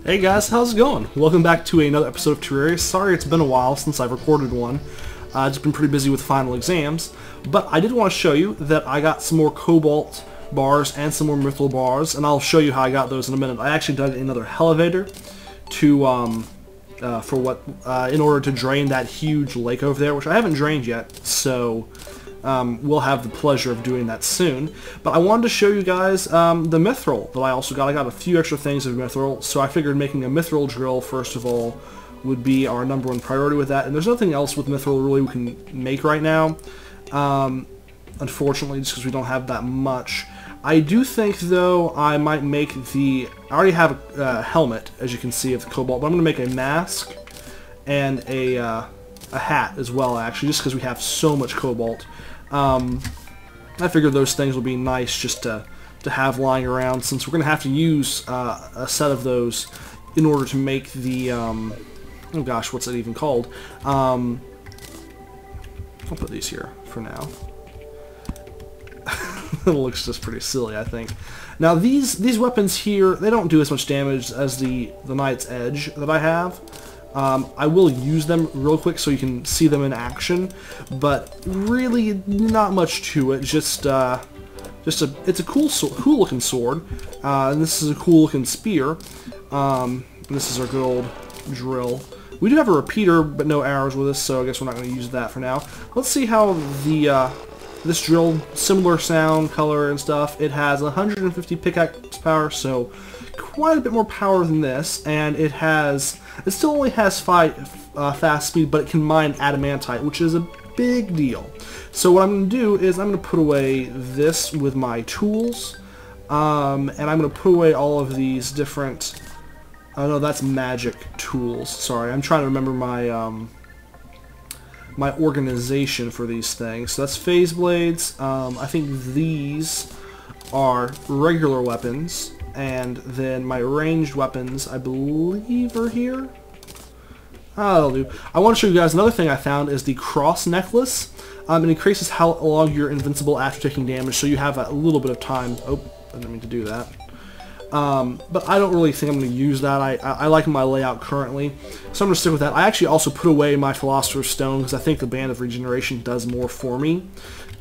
Hey guys, how's it going? Welcome back to another episode of Terraria. Sorry it's been a while since I've recorded one. I've just been pretty busy with final exams. But I did want to show you that I got some more cobalt bars and some more Mythril bars, and I'll show you how I got those in a minute. I actually dug another elevator to in order to drain that huge lake over there, which I haven't drained yet, so we'll have the pleasure of doing that soon. But I wanted to show you guys the Mythril that I also got. I got a few extra things of Mythril, so I figured making a Mythril drill, first of all, would be our #1 priority with that. And there's nothing else with Mythril really we can make right now, unfortunately, just because we don't have that much. I do think, though, I might make I already have a helmet, as you can see, of the cobalt, but I'm going to make a mask and a hat as well, actually, just because we have so much cobalt. I figured those things would be nice just to have lying around, since we're going to have to use a set of those in order to make the, oh gosh, what's it even called? I'll put these here for now. It looks just pretty silly, I think. Now these weapons here, they don't do as much damage as the Knight's Edge that I have. I will use them real quick so you can see them in action, but really not much to it. It's a cool looking sword, and this is a cool looking spear. This is our good old drill. We do have a repeater, but no arrows with us, so I guess we're not going to use that for now. Let's see how this drill, similar sound, color, and stuff. It has 150 pickaxe power, so quite a bit more power than this, and it still only has 5 fast speed, but it can mine adamantite, which is a big deal. So what I'm going to do is I'm going to put away this with my tools, and I'm going to put away all of these different, oh no, that's magic tools. Sorry, I'm trying to remember my my organization for these things. So that's phase blades. I think these are regular weapons, and then my ranged weapons, I believe, are here. That'll do. I want to show you guys another thing I found is the cross necklace. It increases how long you're invincible after taking damage, so you have a little bit of time. Oh, I didn't mean to do that. But I don't really think I'm going to use that. I like my layout currently, so I'm going to stick with that. I actually also put away my Philosopher's Stone because I think the Band of Regeneration does more for me.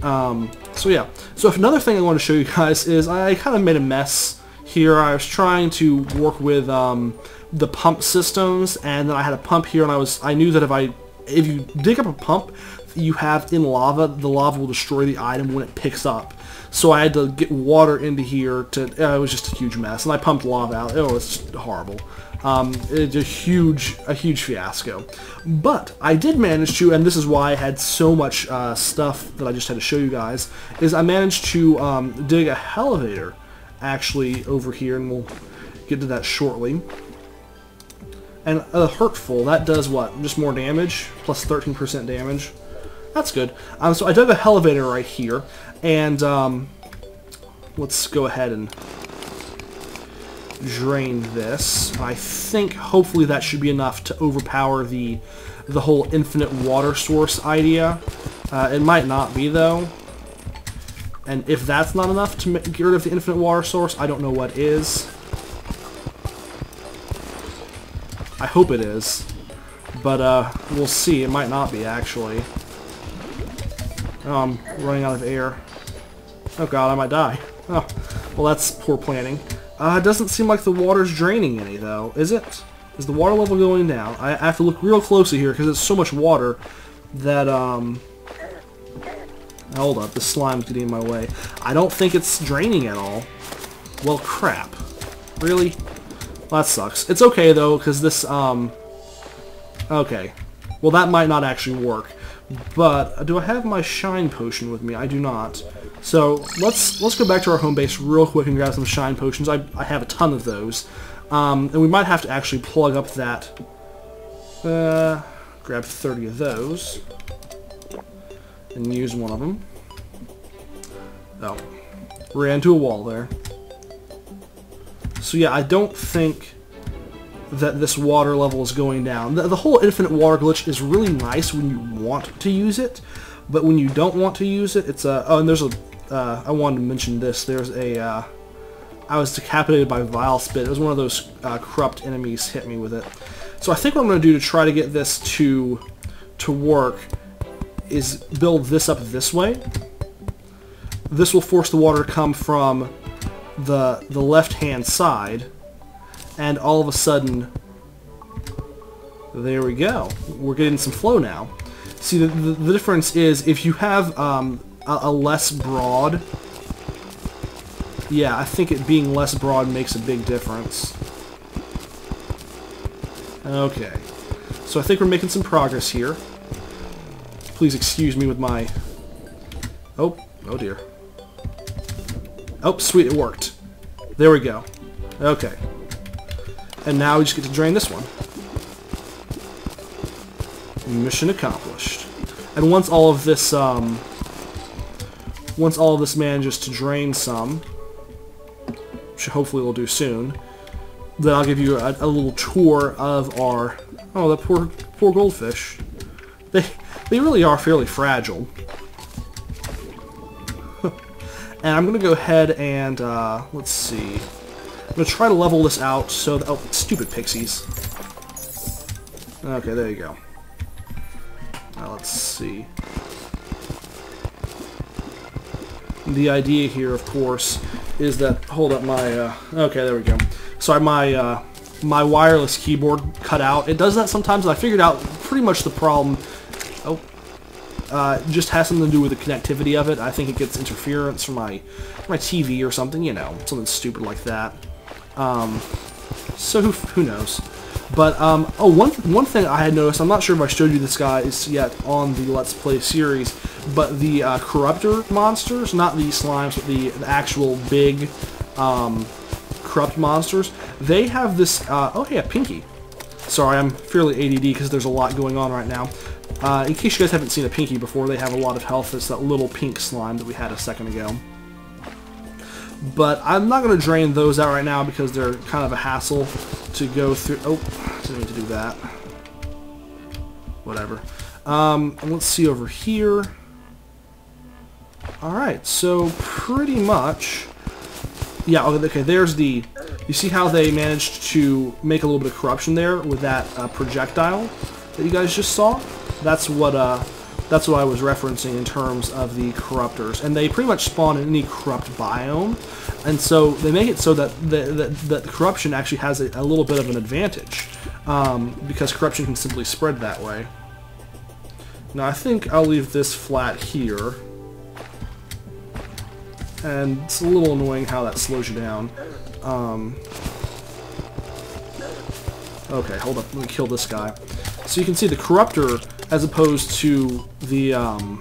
So yeah. So another thing I want to show you guys is I kind of made a mess here. I was trying to work with the pump systems, and then I had a pump here, and I knew that if you dig up a pump you have in lava, the lava will destroy the item when it picks up. So I had to get water into here it was just a huge mess, and I pumped lava out. Oh, it's just horrible. It's a huge fiasco. But I did manage to, and this is why I had so much stuff that I just had to show you guys, is I managed to dig a elevator actually over here, and we'll get to that shortly. And hurtful, that does what? Just more damage, plus 13% damage. That's good. So I dug a elevator right here, and let's go ahead and drain this. I think hopefully that should be enough to overpower the whole infinite water source idea. It might not be, though. And if that's not enough to get rid of the infinite water source, I don't know what is. I hope it is, but we'll see. It might not be, actually. Oh, I'm running out of air. Oh god, I might die. Oh, well, that's poor planning. It doesn't seem like the water's draining any, though, is it? Is the water level going down? I have to look real closely here, because it's so much water that, hold up, the slime's getting in my way. I don't think it's draining at all. Well, crap. Really? Well, that sucks. It's okay, though, because this, okay. Well, that might not actually work. But, do I have my shine potion with me? I do not. So, let's go back to our home base real quick and grab some shine potions. I have a ton of those. And we might have to actually plug up that, grab 30 of those. And use one of them. Oh. Ran into a wall there. So yeah, I don't think that this water level is going down. The whole infinite water glitch is really nice when you want to use it, but when you don't want to use it, it's a... Oh, and there's a... I wanted to mention this. There's a I was decapitated by Vile Spit. It was one of those corrupt enemies hit me with it. So I think what I'm going to do to try to get this to work is build this up this way. This will force the water to come from the left-hand side, and all of a sudden, there we go. We're getting some flow now. See, the difference is if you have a less broad, yeah, I think it being less broad makes a big difference. Okay, so I think we're making some progress here. Please excuse me with my... Oh dear. Oh, sweet, it worked. There we go. Okay. And now we just get to drain this one. Mission accomplished. And once all of this manages to drain some, which hopefully we'll do soon, then I'll give you a little tour of our... Oh, that poor goldfish. They really are fairly fragile. And I'm going to go ahead and, let's see. I'm going to try to level this out so that... Oh, stupid pixies. Okay, there you go. Now, let's see. The idea here, of course, is that... Hold up my... okay, there we go. Sorry, my wireless keyboard cut out. It does that sometimes, and I figured out pretty much the problem. Oh. It just has something to do with the connectivity of it. I think it gets interference from my TV or something, you know, something stupid like that. So who knows? But oh, one thing I had noticed, I'm not sure if I showed you this guys yet on the Let's Play series, but the corruptor monsters, not the slimes, but the actual big corrupt monsters, they have this. Oh yeah, Pinky. Sorry, I'm fairly ADD because there's a lot going on right now. In case you guys haven't seen a Pinky before, they have a lot of health. It's that little pink slime that we had a second ago. But I'm not going to drain those out right now because they're kind of a hassle to go through. Oh, didn't need to do that. Whatever. Let's see over here. Alright, so pretty much... Yeah, okay, there's the... You see how they managed to make a little bit of corruption there with that projectile that you guys just saw? That's what I was referencing in terms of the corruptors, and they pretty much spawn in any corrupt biome, and so they make it so that the corruption actually has a little bit of an advantage, because corruption can simply spread that way. Now I think I'll leave this flat here, and it's a little annoying how that slows you down. Okay, hold up, let me kill this guy. So you can see the corruptor, as opposed to the, I don't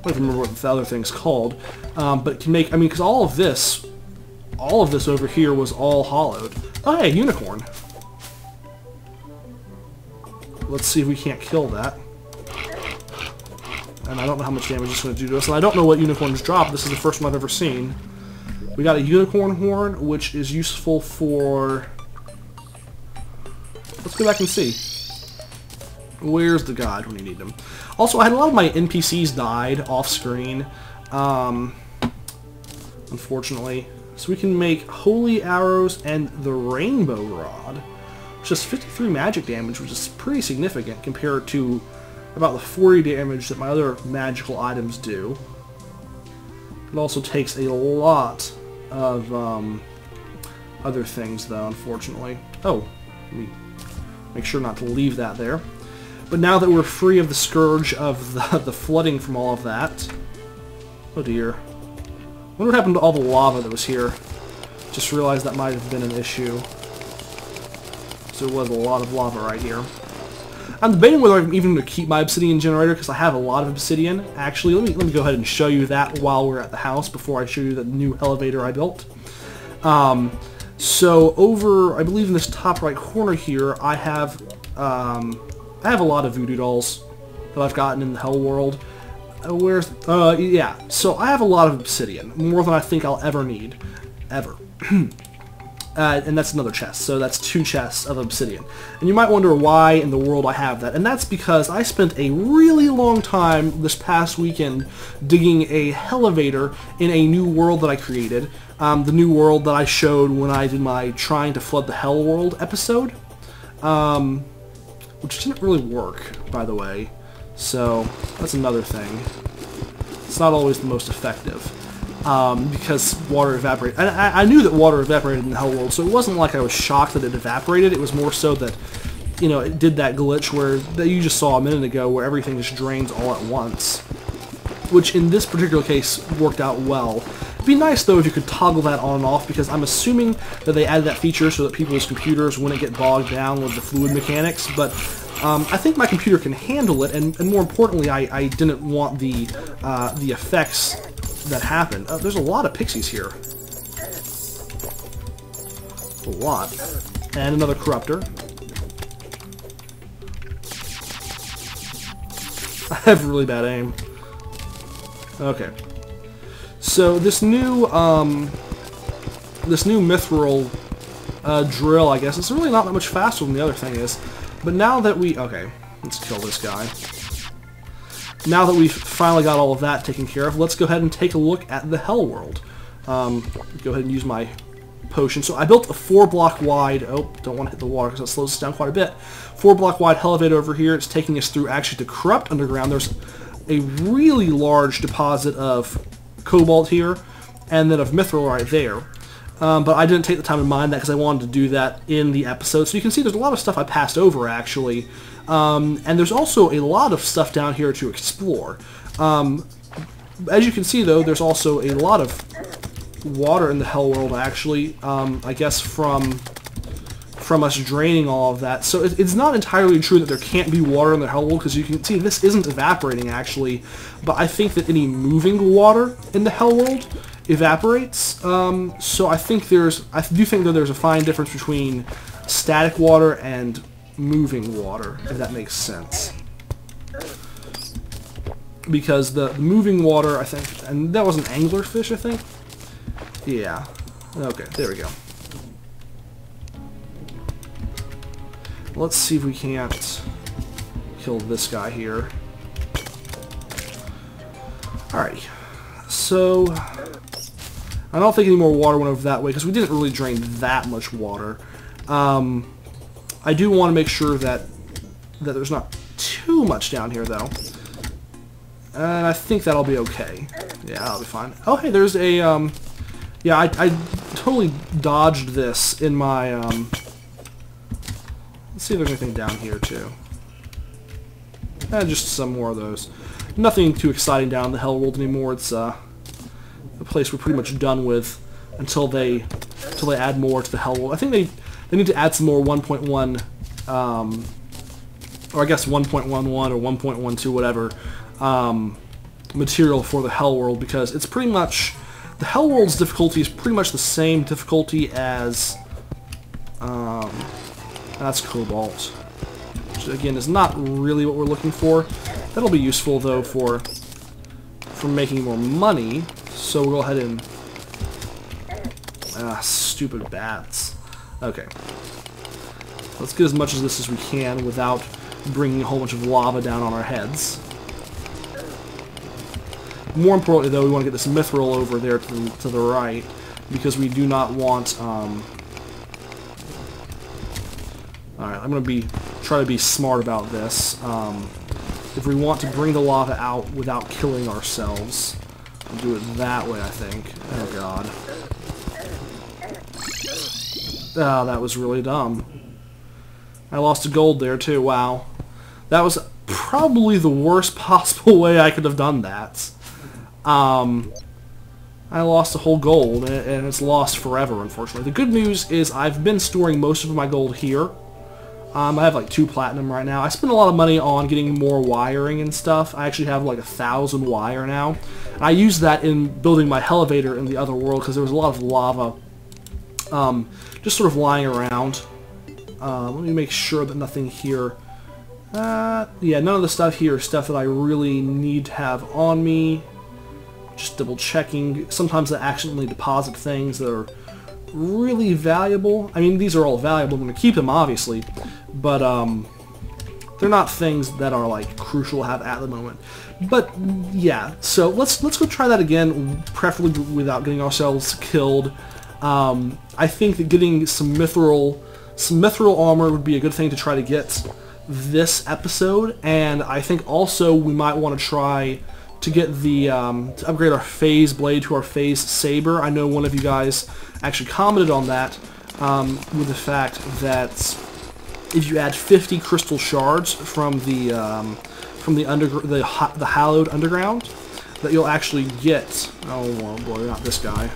even remember what the other thing's called, but can make, I mean, because all of this over here was all hollowed. Oh, hey, unicorn. Let's see if we can't kill that. And I don't know how much damage it's going to do to us, and I don't know what unicorns drop. This is the first one I've ever seen. We got a unicorn horn, which is useful for... Let's go back and see. Where's the god when you need them? Also, I had a lot of my NPCs died off-screen, unfortunately. So we can make Holy Arrows and the Rainbow Rod, which is 53 magic damage, which is pretty significant compared to about the 40 damage that my other magical items do. It also takes a lot of other things, though, unfortunately. Oh, let me make sure not to leave that there. But now that we're free of the scourge of the flooding from all of that... Oh dear. I wonder what happened to all the lava that was here. Just realized that might have been an issue. So there was a lot of lava right here. I'm debating whether I'm even going to keep my obsidian generator because I have a lot of obsidian. Actually, let me go ahead and show you that while we're at the house before I show you the new elevator I built. So over, I believe in this top right corner here, I have a lot of voodoo dolls that I've gotten in the Hell world. Yeah, so I have a lot of obsidian, more than I think I'll ever need. Ever. And that's another chest, so that's 2 chests of obsidian. And you might wonder why in the world I have that, and that's because I spent a really long time this past weekend digging a elevator in a new world that I created. The new world that I showed when I did my Trying to Flood the Hell World episode, which didn't really work, by the way, so that's another thing. It's not always the most effective. Because water evaporated. And I knew that water evaporated in the Hell World, so it wasn't like I was shocked that it evaporated. It was more so that, you know, it did that glitch where that you just saw a minute ago, where everything just drains all at once, which in this particular case worked out well. It'd be nice though if you could toggle that on and off, because I'm assuming that they added that feature so that people's computers wouldn't get bogged down with the fluid mechanics. But I think my computer can handle it, and more importantly, I didn't want the effects that happened. There's a lot of pixies here. A lot. And another corruptor. I have really bad aim. Okay. So this new Mythril drill, I guess, it's really not that much faster than the other thing is. But now that we... Okay, let's kill this guy. Now that we've finally got all of that taken care of, let's go ahead and take a look at the Hell World. Go ahead and use my potion. So I built a 4-block wide... Oh, don't want to hit the water because that slows us down quite a bit. 4-block wide elevator over here. It's taking us through actually to Corrupt Underground. There's a really large deposit of cobalt here, and then of Mythril right there. But I didn't take the time to mine that because I wanted to do that in the episode. So you can see there's a lot of stuff I passed over, actually. And there's also a lot of stuff down here to explore. As you can see, though, there's also a lot of water in the Hell World, actually, I guess from us draining all of that. So it's not entirely true that there can't be water in the Hell World, because you can see this isn't evaporating, actually. But I think that any moving water in the Hell World evaporates. So I do think that there's a fine difference between static water and moving water, if that makes sense. Because the moving water, I think, and that was an anglerfish, I think? Yeah. Okay, there we go. Let's see if we can't kill this guy here. Alrighty. So, I don't think any more water went over that way, because we didn't really drain that much water. I do want to make sure that there's not too much down here, though. And I think that'll be okay. Yeah, that'll be fine. Oh, hey, there's a, yeah, I totally dodged this in my, let's see if there's anything down here, too. Just some more of those. Nothing too exciting down in the Hell World anymore. It's, a place we're pretty much done with until they add more to the Hell World. I think they need to add some more 1.1, or I guess 1.11 or 1.12, whatever, material for the Hell World, because it's pretty much, the Hell World's difficulty is pretty much the same difficulty as, that's cobalt, which again is not really what we're looking for. That'll be useful though for making more money, so we'll go ahead and, stupid bats. Okay. Let's get as much of this as we can without bringing a whole bunch of lava down on our heads. More importantly, though, we want to get this Mythril over there to the right, because we do not want... Alright, I'm going to try to be smart about this. If we want to bring the lava out without killing ourselves, we'll do it that way, I think. Oh, God. Oh, that was really dumb. I lost a gold there, too. Wow. That was probably the worst possible way I could have done that. I lost a whole gold, and it's lost forever, unfortunately. The good news is I've been storing most of my gold here. I have like 2 platinum right now. I spent a lot of money on getting more wiring and stuff. I actually have like 1,000 wire now. And I used that in building my elevator in the other world, because there was a lot of lava just sort of lying around. Let me make sure that nothing here... yeah, none of the stuff here is stuff that I really need to have on me. Just double checking. Sometimes I accidentally deposit things that are really valuable. I mean, these are all valuable. I'm going to keep them, obviously, but they're not things that are like crucial to have at the moment. But yeah, so let's go try that again, preferably without getting ourselves killed. I think that getting some Mythril armor would be a good thing to try to get this episode, and I think also we might want to try to get the to upgrade our phase blade to our phase saber. I know one of you guys actually commented on that with the fact that if you add 50 crystal shards from the hallowed underground, that you'll actually get. Oh boy, not this guy.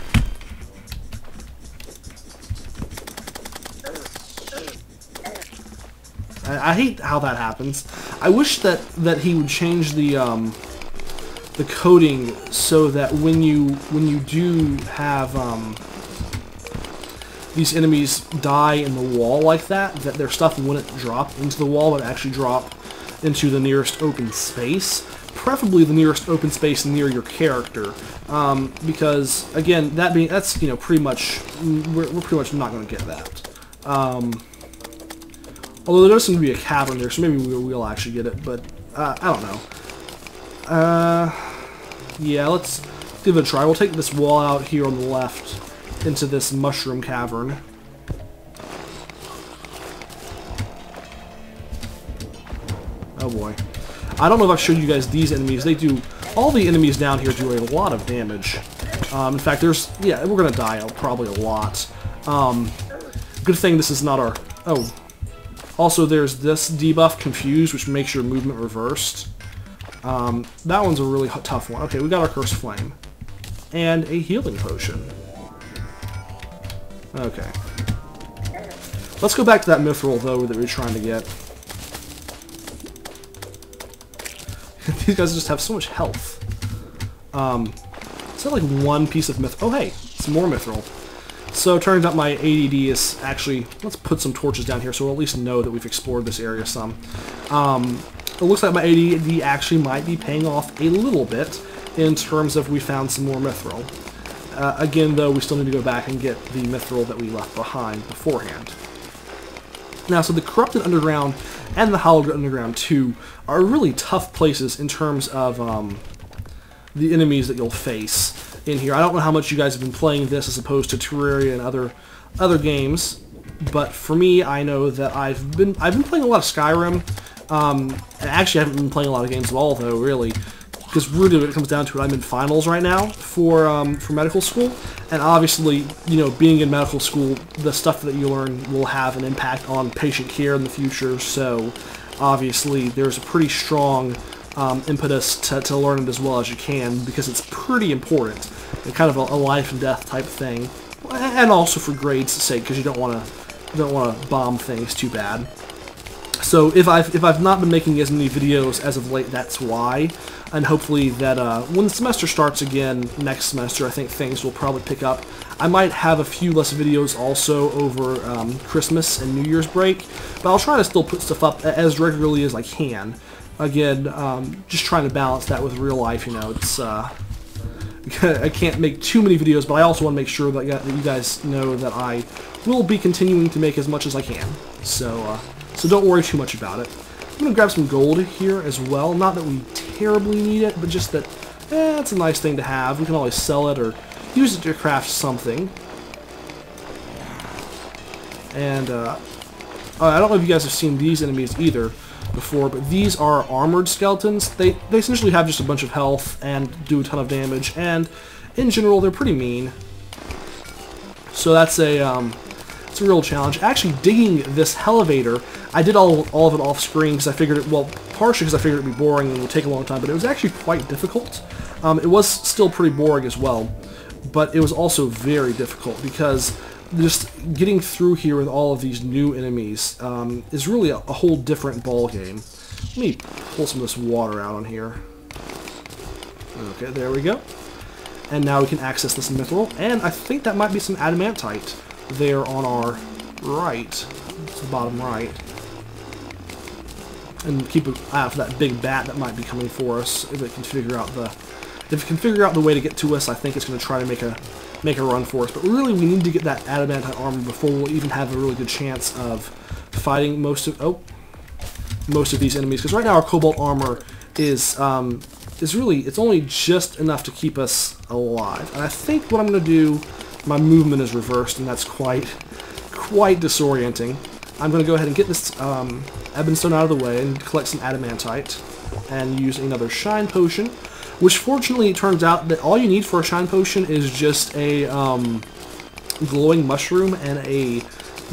I hate how that happens. I wish that he would change the coding so that when you do have these enemies die in the wall like that, that their stuff wouldn't drop into the wall, but actually drop into the nearest open space. Preferably the nearest open space near your character, because again, that's you know pretty much we're pretty much not going to get that. Although there does seem to be a cavern there, so maybe we'll actually get it, but I don't know. Yeah, let's give it a try. We'll take this wall out here on the left into this mushroom cavern. Oh boy. I don't know if I've showed you guys these enemies. They do, all the enemies down here do a lot of damage. In fact, yeah, we're going to die probably a lot. Good thing this is not our, oh. Also, there's this debuff, Confused, which makes your movement reversed. That one's a really tough one. Okay, we got our Cursed Flame. And a healing potion. Okay. Let's go back to that Mythril, though, that we were trying to get. These guys just have so much health. Is that like one piece of Mythril? Oh, hey, some more Mythril. So it turns out my ADD is actually, let's put some torches down here so we'll at least know that we've explored this area some. It looks like my ADD actually might be paying off a little bit in terms of we found some more Mythril. Again, though, we still need to go back and get the Mythril that we left behind beforehand. Now, so the Corrupted Underground and the Hallowed Underground 2 are really tough places in terms of the enemies that you'll face in here. I don't know how much you guys have been playing this as opposed to Terraria and other games, but for me, I know that I've been playing a lot of Skyrim. Actually, I haven't been playing a lot of games at all, though, really, because really, when it comes down to it, I'm in finals right now for medical school, and obviously, you know, being in medical school, the stuff that you learn will have an impact on patient care in the future. So, obviously, there's a pretty strong impetus to learn it as well as you can, because it's pretty important. It's kind of a life and death type thing, and also for grades' sake, because you don't want to bomb things too bad. So if I've not been making as many videos as of late, that's why. And hopefully that when the semester starts again next semester, I think things will probably pick up. I might have a few less videos also over Christmas and New Year's break, but I'll try to still put stuff up as regularly as I can. Again, just trying to balance that with real life, you know. It's I can't make too many videos, but I also want to make sure that you guys know that I will be continuing to make as much as I can. So don't worry too much about it. I'm going to grab some gold here as well. Not that we terribly need it, but just that, it's a nice thing to have. We can always sell it or use it to craft something. And, I don't know if you guys have seen these enemies either before, but these are armored skeletons. They essentially have just a bunch of health and do a ton of damage, and in general, they're pretty mean. So that's it's a real challenge. Actually, digging this elevator, I did all of it off screen because I figured it, well, partially because I figured it'd be boring and it would take a long time, but it was actually quite difficult. It was still pretty boring as well, but it was also very difficult because just getting through here with all of these new enemies is really a whole different ball game. Let me pull some of this water out on here. Okay, there we go. And now we can access this Mythril, and I think that might be some adamantite there on our right. It's the bottom right. And keep an eye out for that big bat that might be coming for us if it can figure out the way to get to us. I think it's going to try to make a make a run for us. But really, we need to get that adamantite armor before we'll even have a really good chance of fighting most of these enemies. Because right now our cobalt armor is really, it's only just enough to keep us alive. And I think what I'm going to do, my movement is reversed, and that's quite disorienting. I'm going to go ahead and get this ebonstone out of the way and collect some adamantite and use another shine potion, which fortunately it turns out that all you need for a shine potion is just a glowing mushroom and a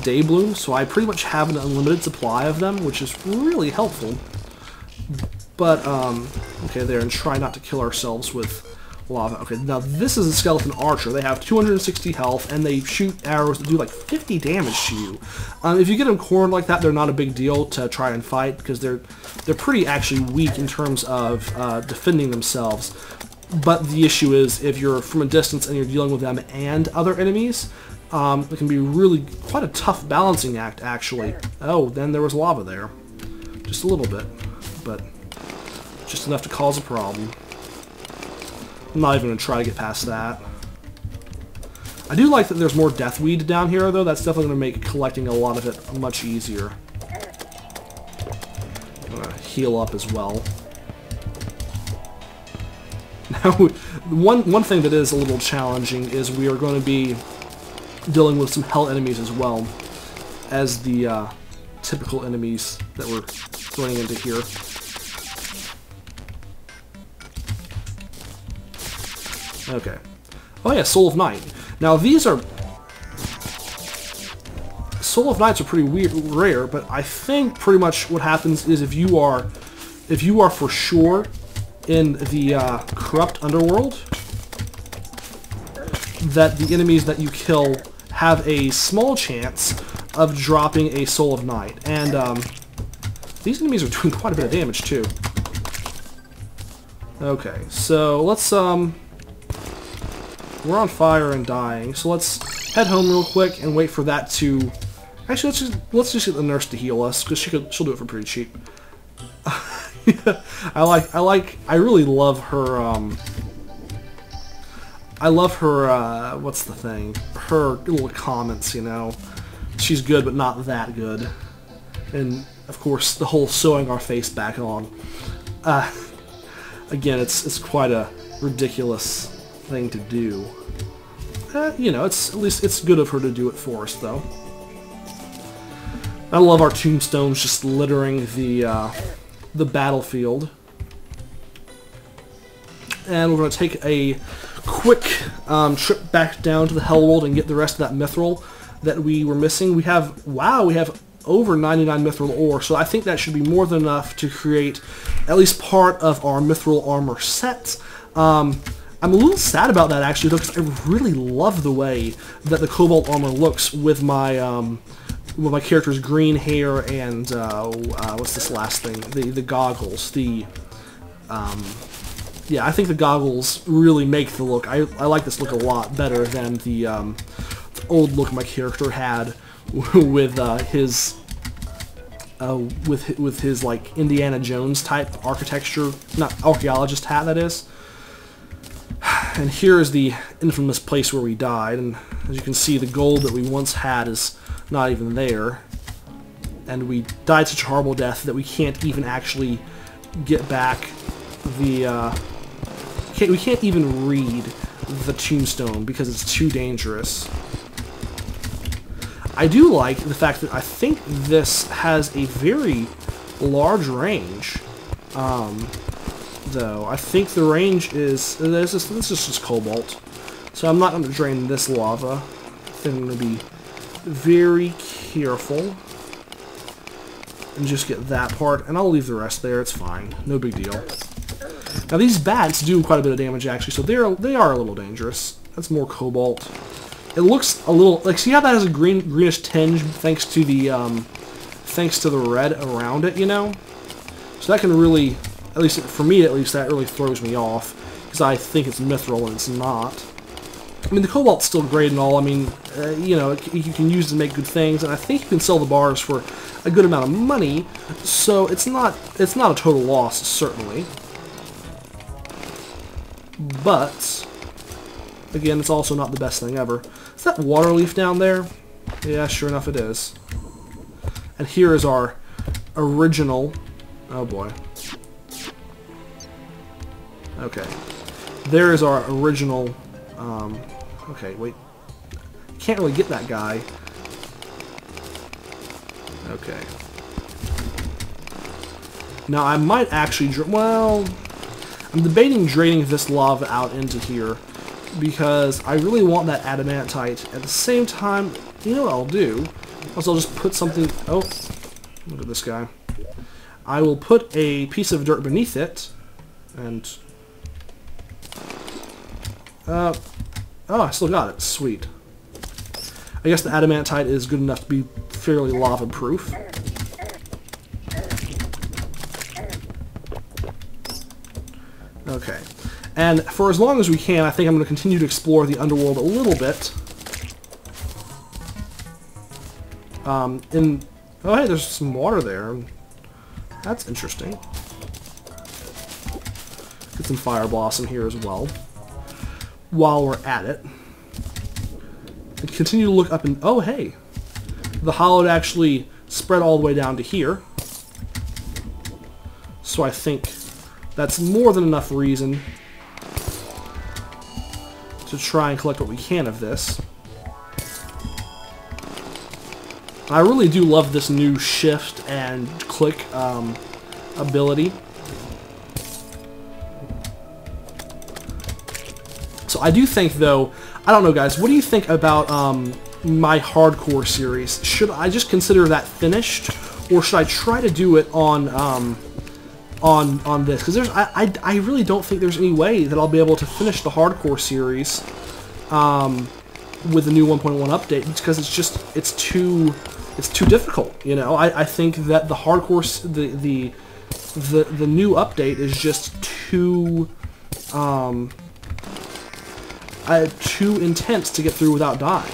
day bloom, so I pretty much have an unlimited supply of them, which is really helpful. But, okay, there, and try not to kill ourselves with lava. Okay, now this is a skeleton archer. They have 260 health, and they shoot arrows that do like 50 damage to you. If you get them cornered like that, they're not a big deal to try and fight, because they're pretty actually weak in terms of defending themselves. But the issue is, if you're from a distance and you're dealing with them and other enemies, it can be really quite a tough balancing act, actually. Oh, then there was lava there. Just a little bit, but just enough to cause a problem. I'm not even going to try to get past that. I do like that there's more deathweed down here, though. That's definitely going to make collecting a lot of it much easier. I'm going to heal up as well. Now, one thing that is a little challenging is we are going to be dealing with some hell enemies as well as the typical enemies that we're running into here. Okay. Oh yeah, Soul of Night. Now these are... Soul of Nights are pretty rare, but I think pretty much what happens is if you are for sure in the corrupt underworld, that the enemies that you kill have a small chance of dropping a Soul of Night. And these enemies are doing quite a bit of damage too. Okay, so let's we're on fire and dying, so let's head home real quick and wait for that to... Actually, let's just get the nurse to heal us, because she'll do it for pretty cheap. I really love her, I love her, what's the thing? Her little comments, you know. She's good, but not that good. And, of course, the whole sewing our face back on. Again, it's quite a ridiculous thing to do. You know, at least it's good of her to do it for us, though. I love our tombstones just littering the battlefield. And we're going to take a quick trip back down to the Hell World and get the rest of that Mythril that we were missing. We have, wow, we have over 99 Mythril ore, so I think that should be more than enough to create at least part of our Mythril armor set. I'm a little sad about that, actually, though, because I really love the way that the cobalt armor looks with my character's green hair and what's this last thing? The goggles. Yeah, I think the goggles really make the look. I like this look a lot better than the old look my character had with his like Indiana Jones type architecture, not archaeologist hat, that is. And here is the infamous place where we died, and as you can see, the gold that we once had is not even there. And we died such a horrible death that we can't even actually get back the... we can't even read the tombstone because it's too dangerous. I do like the fact that I think this has a very large range. Though I think the range is this is just cobalt, so I'm not going to drain this lava. I think I'm going to be very careful and just get that part, and I'll leave the rest there. It's fine, no big deal. Now these bats do quite a bit of damage actually, so they are a little dangerous. That's more cobalt. It looks a little like, see how that has a greenish tinge thanks to the red around it, you know. So that can really, at least for me, at least that really throws me off because I think it's Mythril and it's not. I mean, the cobalt's still great and all. I mean, you know, you can use it to make good things, and I think you can sell the bars for a good amount of money. So it's not a total loss, certainly. But Again, it's also not the best thing ever. Is that water leaf down there? Yeah, sure enough it is. And here is our original... Oh boy. Okay. There is our original... okay, wait. Can't really get that guy. Okay. Now I might actually... Well... I'm debating draining this lava out into here because I really want that adamantite. At the same time, you know what I'll do? I'll just put something... Oh, look at this guy. I will put a piece of dirt beneath it, and... oh, I still got it. Sweet. I guess the adamantite is good enough to be fairly lava-proof. Okay. And for as long as we can, I think I'm going to continue to explore the underworld a little bit. Oh, hey, there's some water there. That's interesting. Get some fire blossom here as well. While we're at it. And continue to look up and... Oh, hey! The hollow actually spread all the way down to here. So I think that's more than enough reason to try and collect what we can of this. I really do love this new shift and click ability. So I do think, though, I don't know, guys, what do you think about my hardcore series? Should I just consider that finished, or should I try to do it on this? Because I really don't think there's any way that I'll be able to finish the hardcore series with the new 1.1 update, because it's too difficult. You know, I think that the hardcore the new update is just too intense to get through without dying.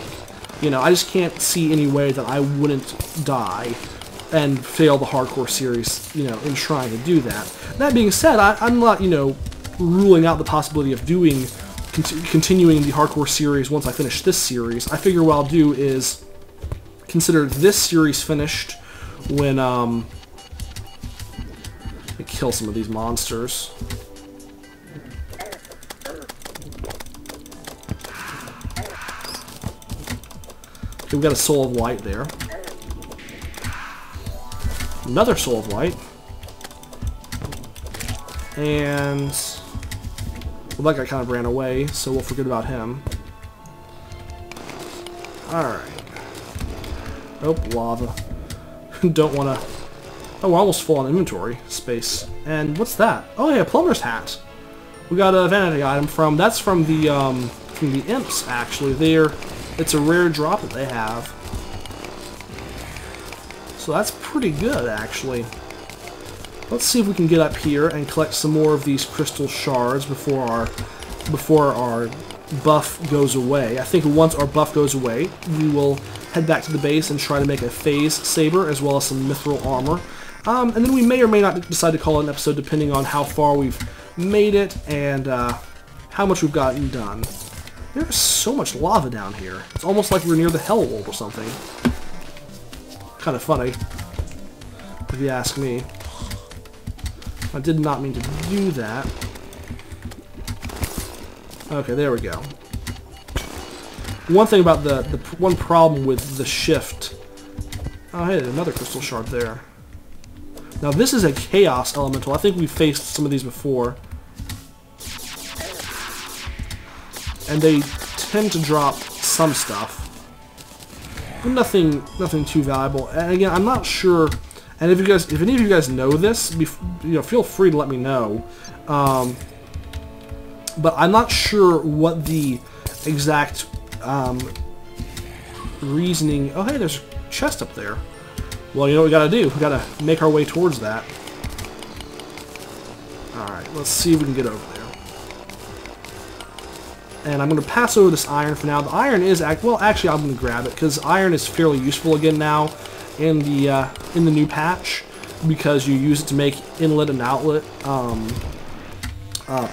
You know, I just can't see any way that I wouldn't die and fail the hardcore series, you know, in trying to do that. That being said, I'm not, you know, ruling out the possibility of doing continuing the hardcore series once I finish this series. I figure what I'll do is consider this series finished when I kill some of these monsters. Okay, we got a soul of light there. Another soul of light. And well, that guy kind of ran away, so we'll forget about him. Alright. Oh, lava. Don't want to... Oh, we're almost full on inventory space. And what's that? Oh, yeah, a plumber's hat. We got a vanity item from... That's from the imps, actually. It's a rare drop that they have. So that's pretty good, actually. Let's see if we can get up here and collect some more of these crystal shards before our buff goes away. I think once our buff goes away, we will head back to the base and try to make a phase saber as well as some mithril armor. And then we may or may not decide to call it an episode depending on how far we've made it and how much we've gotten done. There's so much lava down here. It's almost like we're near the Hell World or something. Kind of funny, if you ask me. I did not mean to do that. Okay, there we go. One thing about the one problem with the shift... Oh, hey, another crystal shard there. Now, this is a chaos elemental. I think we've faced some of these before. And they tend to drop some stuff. But nothing too valuable. And again, I'm not sure... And if any of you guys know this, feel free to let me know. But I'm not sure what the exact reasoning... Oh, hey, there's a chest up there. Well, you know what we gotta do? We gotta make our way towards that. Alright, let's see if we can get over there. And I'm gonna pass over this iron for now. The iron is... Well, actually, I'm gonna grab it, because iron is fairly useful again now in the new patch, because you use it to make inlet and outlet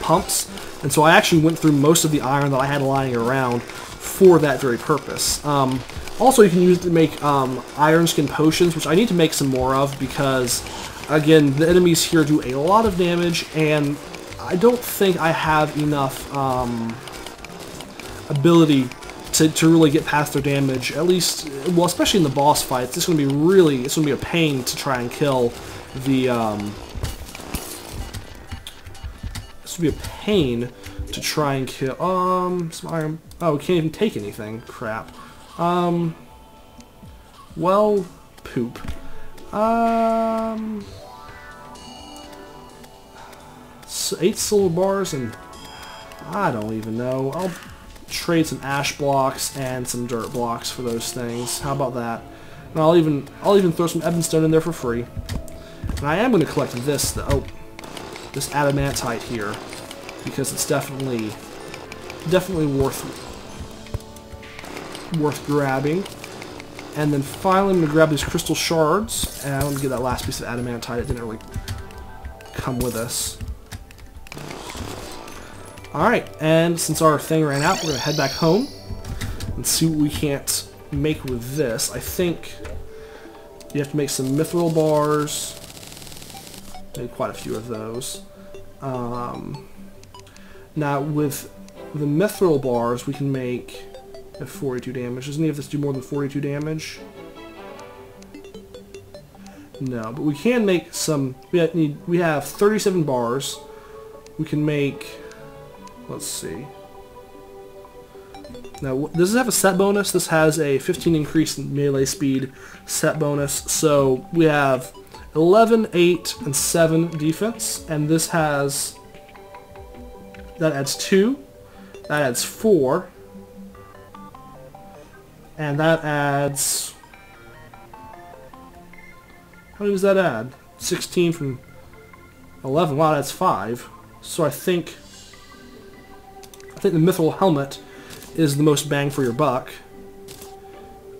pumps, and so I actually went through most of the iron that I had lying around for that very purpose. Also, you can use it to make iron skin potions, which I need to make some more of because, again, the enemies here do a lot of damage, and I don't think I have enough ability to really get past their damage. At least, well, especially in the boss fights, it's going to be a pain to try and kill the. This would be a pain to try and kill. Some iron. Oh, we can't even take anything. Crap. Well, poop. 8 silver bars, and I don't even know. I'll trade some ash blocks and some dirt blocks for those things. How about that? And I'll even throw some ebonstone in there for free. And I am going to collect this, though. This adamantite here, because it's definitely worth grabbing. And then finally, I'm going to grab these crystal shards, and I'm going to get that last piece of adamantite. It didn't really come with us. Alright, and since our thing ran out, we're going to head back home and see what we can't make with this. I think you have to make some mithril bars. Made quite a few of those. Now, with the mithril bars, we can make 42 damage. Doesn't any of this do more than 42 damage? No, but we can make some. We have 37 bars. We can make. Let's see. Now, does this have a set bonus? This has a 15 increase in melee speed set bonus. So we have 11, 8, and 7 defense, and this has. That adds 2. That adds 4. And that adds... How many does that add? 16 from 11. Wow, that's 5. So I think the Mythril helmet is the most bang for your buck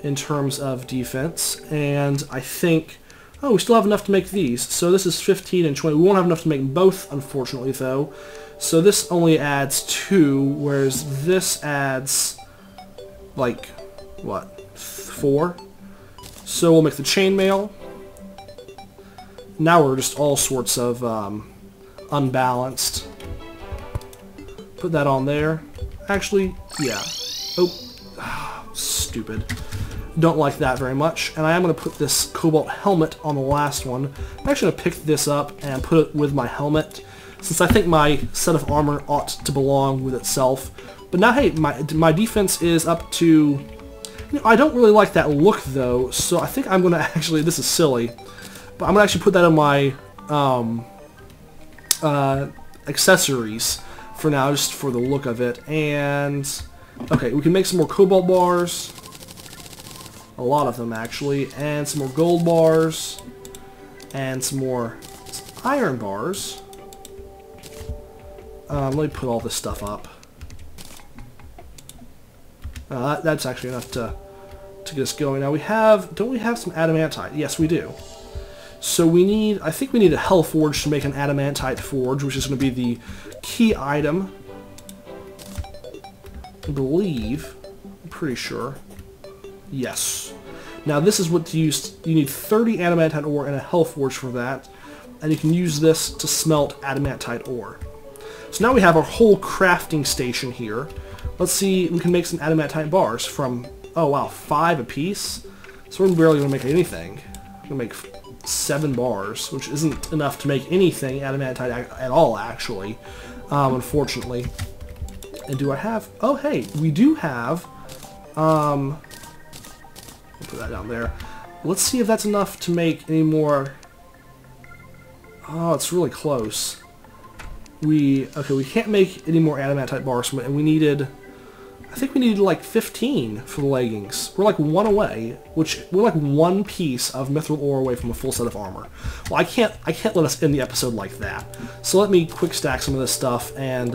in terms of defense. And I think... Oh, we still have enough to make these. So this is 15 and 20. We won't have enough to make both, unfortunately, though. So this only adds 2, whereas this adds, like, what, 4? So we'll make the chainmail. Now we're just all sorts of unbalanced. Put that on there. Actually, yeah. Oh, stupid. Don't like that very much. And I am going to put this cobalt helmet on the last one. I'm actually going to pick this up and put it with my helmet, since I think my set of armor ought to belong with itself. But now, hey, my defense is up to... You know, I don't really like that look, though, so I think I'm going to actually... This is silly, but I'm going to actually put that on my accessories for now, just for the look of it. And, okay, we can make some more cobalt bars. A lot of them, actually. And some more gold bars. And some more iron bars. Let me put all this stuff up. That's actually enough to get us going. Now we have... Don't we have some adamantite? Yes, we do. So we need... I think we need a hell forge to make an adamantite forge, which is going to be the key item. I believe. I'm pretty sure. Yes. Now this is what you use. You need 30 adamantite ore and a hell forge for that. And you can use this to smelt adamantite ore. So now we have our whole crafting station here. Let's see, we can make some adamantite bars from, oh wow, 5 apiece? So we're barely going to make anything. We're going to make 7 bars, which isn't enough to make anything adamantite at all, actually, unfortunately. And do I have, oh hey, we do have, I'll put that down there. Let's see if that's enough to make any more. Oh, it's really close. We can't make any more adamantite bars from it, and we needed, I think we needed like 15 for the leggings. We're like 1 away, which we're like 1 piece of mithril ore away from a full set of armor. Well, I can't let us end the episode like that. So let me quick stack some of this stuff and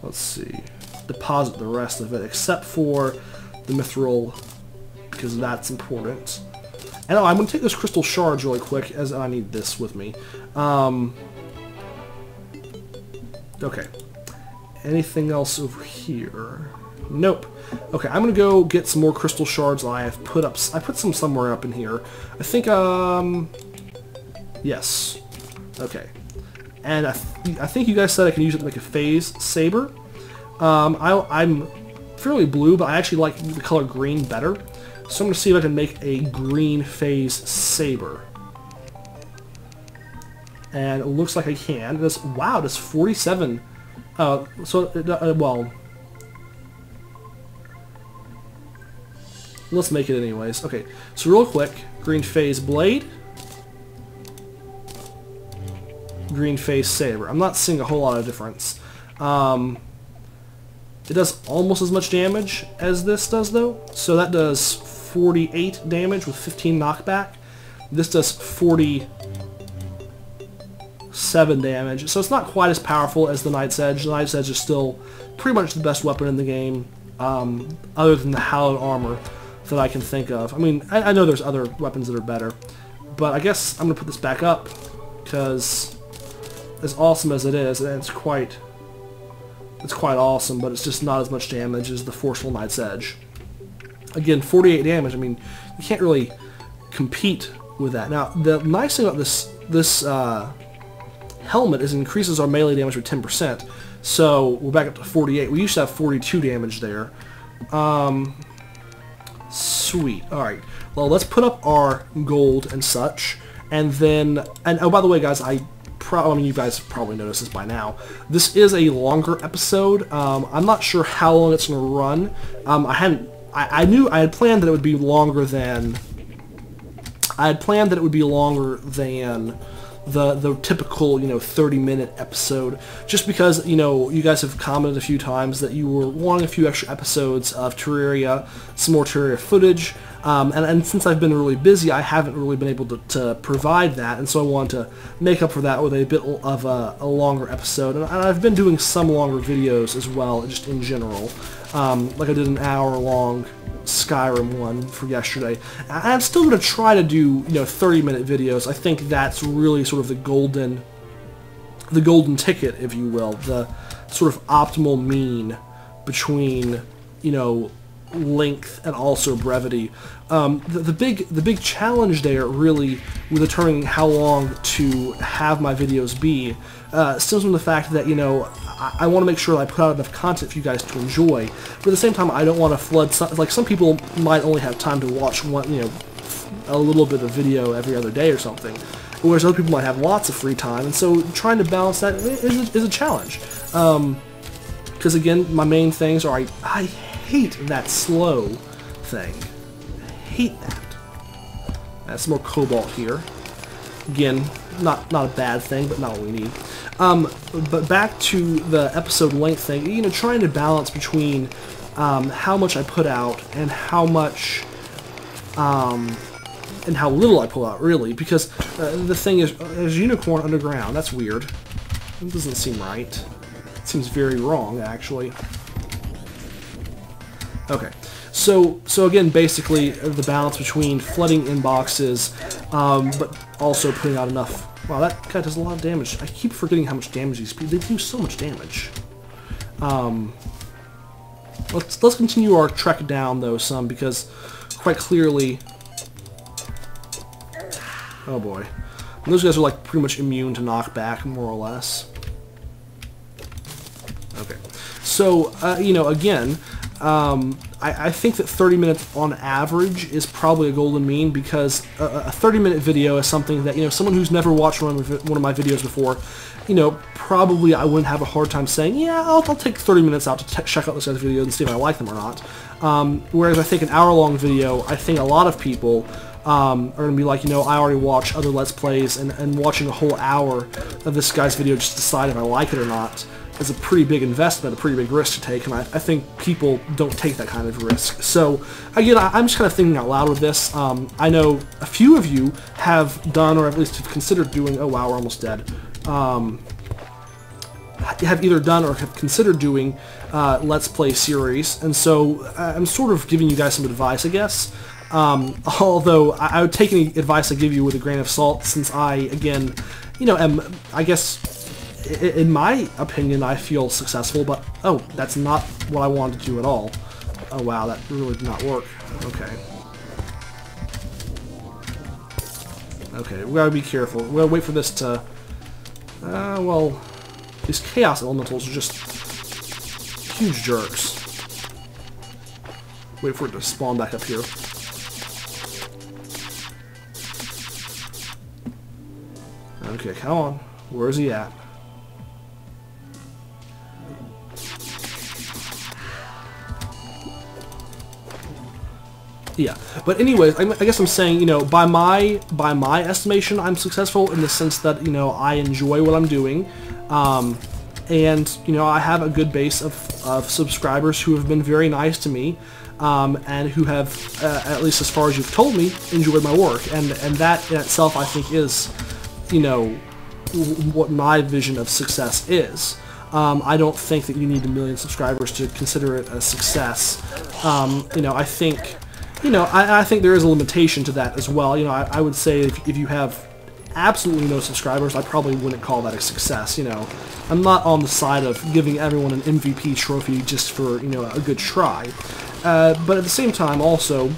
let's see, deposit the rest of it except for the mithril, because that's important. And I'm going to take those crystal shards really quick, as I need this with me. Okay. Anything else over here? Nope. Okay, I'm gonna go get some more crystal shards. I put some somewhere up in here. I think, yes. Okay. And I think you guys said I can use it to make a phase saber. I'm fairly blue, but I actually like the color green better. So I'm gonna see if I can make a green phase saber. And it looks like I can. Wow, it does 47. Well, let's make it anyways. Okay, so real quick, green phase blade, green phase saber. I'm not seeing a whole lot of difference. It does almost as much damage as this does, though. So that does 48 damage with 15 knockback. This does 47 damage. So it's not quite as powerful as the Knight's Edge. The Knight's Edge is still pretty much the best weapon in the game, other than the hallowed armor that I can think of. I mean, I know there's other weapons that are better, but I guess I'm going to put this back up, because as awesome as it is, and it's quite awesome, but it's just not as much damage as the Forceful Knight's Edge. Again, 48 damage, I mean, you can't really compete with that. Now, the nice thing about this helmet is it increases our melee damage by 10%, so we're back up to 48. We used to have 42 damage there. Sweet. Alright, well, let's put up our gold and such, and then, and oh, by the way, guys, I mean, you guys probably noticed this by now. This is a longer episode. I'm not sure how long it's going to run. I had planned that it would be longer than the typical, 30-minute episode, just because, you guys have commented a few times that you were wanting a few extra episodes of Terraria, some more Terraria footage, and since I've been really busy, I haven't really been able to provide that, and so I wanted to make up for that with a bit of a longer episode, and I've been doing some longer videos as well, just in general, like I did an hour-long Skyrim one for yesterday. I'm still going to try to do 30-minute videos. I think that's really sort of the golden ticket, if you will, the sort of optimal mean between length and also brevity. The big challenge there, really, with determining how long to have my videos be, stems from the fact that I want to make sure that I put out enough content for you guys to enjoy, but at the same time I don't want to flood some people might only have time to watch one, a little bit of video every other day or something, whereas other people might have lots of free time, and so trying to balance that is a challenge. Because again, my main things are I hate that slow thing. I hate that. That's more cobalt here. Again, not a bad thing, but not what we need. But back to the episode length thing, trying to balance between how much I put out and how much and how little I pull out, really, because the thing is, there's unicorn underground. That's weird. It doesn't seem right. It seems very wrong, actually. Okay, so again, basically the balance between flooding inboxes, but also putting out enough. Wow, that guy does a lot of damage. I keep forgetting how much damage these people. They do so much damage. Let's continue our trek down though some, because quite clearly, oh boy, those guys are like pretty much immune to knockback, more or less. Okay, so again. I think that 30 minutes on average is probably a golden mean, because a 30-minute video is something that, someone who's never watched one of my videos before, probably I wouldn't have a hard time saying, yeah, I'll take 30 minutes out to check out this guy's video and see if I like them or not. Whereas I think an hour-long video, I think a lot of people are going to be like, I already watch other Let's Plays, and watching a whole hour of this guy's video just to decide if I like it or not is a pretty big investment, a pretty big risk to take, and I think people don't take that kind of risk. So, again, I'm just kind of thinking out loud with this. I know a few of you have done, or at least have considered doing, oh wow, we're almost dead, have either done or have considered doing Let's Play series, and so I'm sort of giving you guys some advice, I guess. Although I would take any advice I give you with a grain of salt, since I, again, am, I guess, in my opinion, I feel successful, but, oh, that's not what I wanted to do at all. Oh, wow, that really did not work. Okay. Okay, we gotta be careful. We gotta wait for this to... well, these Chaos Elementals are just huge jerks. Wait for it to spawn back up here. Okay, come on. Where is he at? Yeah, but anyways, I guess I'm saying, you know, by my estimation, I'm successful in the sense that, you know, I enjoy what I'm doing, and, you know, I have a good base of subscribers who have been very nice to me, and who have, at least as far as you've told me, enjoyed my work, and that in itself, I think, is, you know, what my vision of success is. I don't think that you need 1 million subscribers to consider it a success. You know, I think... You know, I think there is a limitation to that as well. You know, I would say if you have absolutely no subscribers, I probably wouldn't call that a success, you know. I'm not on the side of giving everyone an MVP trophy just for, you know, a good try. But at the same time, also,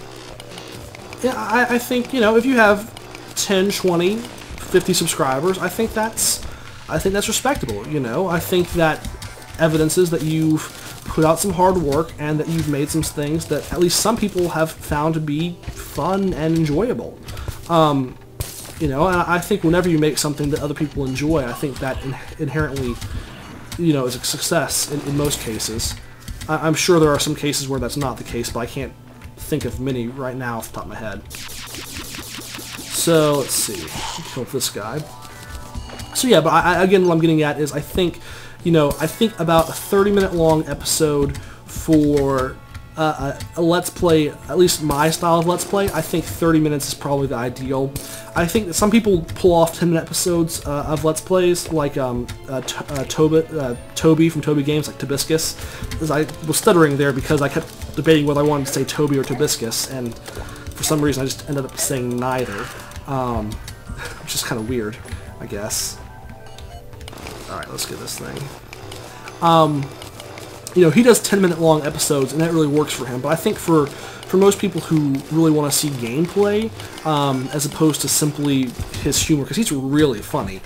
yeah, I think, you know, if you have 10, 20, 50 subscribers, I think that's respectable, you know. I think that evidences that you've put out some hard work and that you've made some things that at least some people have found to be fun and enjoyable. You know, and I think whenever you make something that other people enjoy, I think that inherently, you know, is a success in most cases. I'm sure there are some cases where that's not the case, but I can't think of many right now off the top of my head. So, let's see. Kill this guy. So yeah, but again, what I'm getting at is I think... You know, I think about a 30-minute long episode for a Let's Play, at least my style of Let's Play, I think 30 minutes is probably the ideal. I think that some people pull off 10-minute episodes of Let's Plays, like Toby from Toby Games, like Tobiscus. As I was stuttering there because I kept debating whether I wanted to say Toby or Tobiscus, and for some reason I just ended up saying neither, which is kind of weird, I guess. Alright, let's get this thing. You know, he does 10-minute long episodes, and that really works for him, but I think for most people who really want to see gameplay, as opposed to simply his humor, because he's really funny,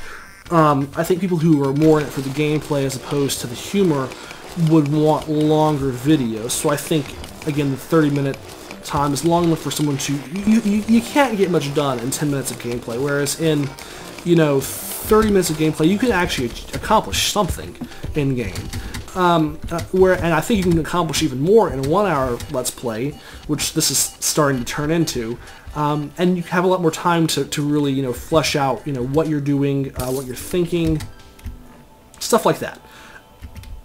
I think people who are more in it for the gameplay as opposed to the humor would want longer videos. So I think, again, the 30-minute time is long enough for someone to... You can't get much done in 10 minutes of gameplay, whereas in, you know, 30 minutes of gameplay, you can actually accomplish something in-game. And I think you can accomplish even more in a 1-hour Let's Play, which this is starting to turn into, and you have a lot more time to really, you know, flesh out, you know, what you're doing, what you're thinking, stuff like that.